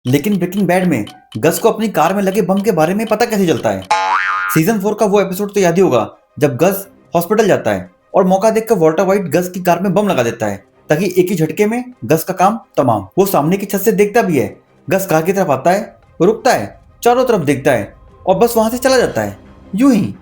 लेकिन breaking bad में गस को अपनी कार में लगे बम के बारे में पता कैसे चलता है? सीजन 4 का वो एपिसोड तो याद ही होगा जब गस हॉस्पिटल जाता है और मौका देखकर वॉल्टर व्हाइट गस की कार में बम लगा देता है ताकि एक ही झटके में गस का काम तमाम। वो सामने की छत से देखता भी है। गस कार की तरफ आता है, रुकता है, चारों तरफ देखता है और बस वहां से चला जाता है। यूं ही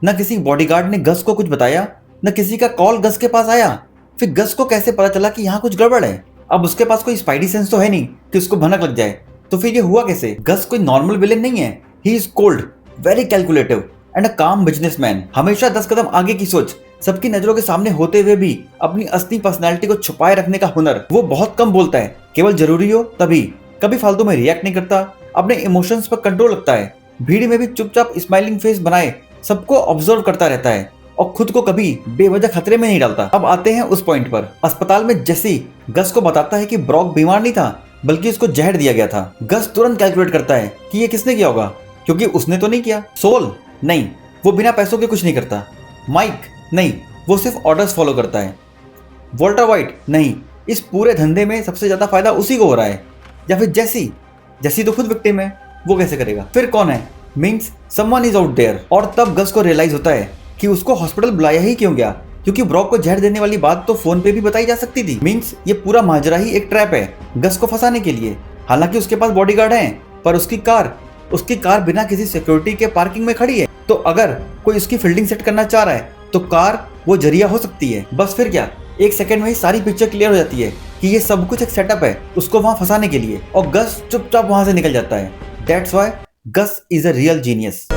न किसी बॉडीगार्ड ने गस को कुछ बताया, न किसी का कॉल गस के पास आया। फिर गस को कैसे पता चला कि यहाँ कुछ गड़बड़ है? अब उसके पास कोई स्पाइडी सेंस तो है नहीं कि उसको भनक लग जाए। तो फिर ये हुआ कैसे? गस कोई नॉर्मल विलेन नहीं है। He is cold, very calculative and अ काम बिजनेसमैन। हमेशा 10 कदम आगे की सोच, सबकी नजरों के सामने होते हुए भी अपनी असली पर्सनैलिटी को छुपाए रखने का हुनर। वो बहुत कम बोलता है, केवल जरूरी हो तभी। कभी फालतू में रिएक्ट नहीं करता, अपने इमोशंस पर कंट्रोल रखता है। भीड़ में भी चुपचाप स्माइलिंग फेस बनाए सबको ऑब्जर्व करता रहता है और खुद को कभी बेवजह खतरे में नहीं डालता। अब आते हैं उस पॉइंट पर। अस्पताल में जेसी गस को बताता है कि ब्रॉक बीमार नहीं था, बल्कि उसको जहर दिया गया था। गस तुरंत कैलकुलेट करता है कि ये किसने किया होगा, क्योंकि उसने तो नहीं किया। सोल नहीं, वो बिना पैसों के कुछ नहीं करता। माइक नहीं, वो सिर्फ ऑर्डर्स फॉलो करता है। वॉल्टर व्हाइट नहीं, इस पूरे धंधे में सबसे ज्यादा फायदा उसी को हो रहा है। या फिर जेसी, जेसी तो खुद विक्टिम है, वो कैसे करेगा? फिर कौन है? Means someone is out there. और तब गस को रियलाइज होता है कि उसको हॉस्पिटल बुलाया ही क्यों गया, क्योंकि ब्रॉक को जहर देने वाली बात तो फोन पे भी बताई जा सकती थी। मीन्स ये पूरा माजरा ही एक ट्रैप है गस को फंसाने के लिए। हालांकि उसके पास बॉडीगार्ड हैं, पर उसकी कार बिना किसी सिक्योरिटी के पार्किंग में खड़ी है। तो अगर कोई उसकी फील्डिंग सेट करना चाह रहा है तो कार वो जरिया हो सकती है। बस फिर क्या, एक सेकंड में ही सारी पिक्चर क्लियर हो जाती है कि ये सब कुछ एक सेटअप है उसको वहां फंसाने के लिए। और गस चुपचाप वहां से निकल जाता है। That's why Gus is a real genius.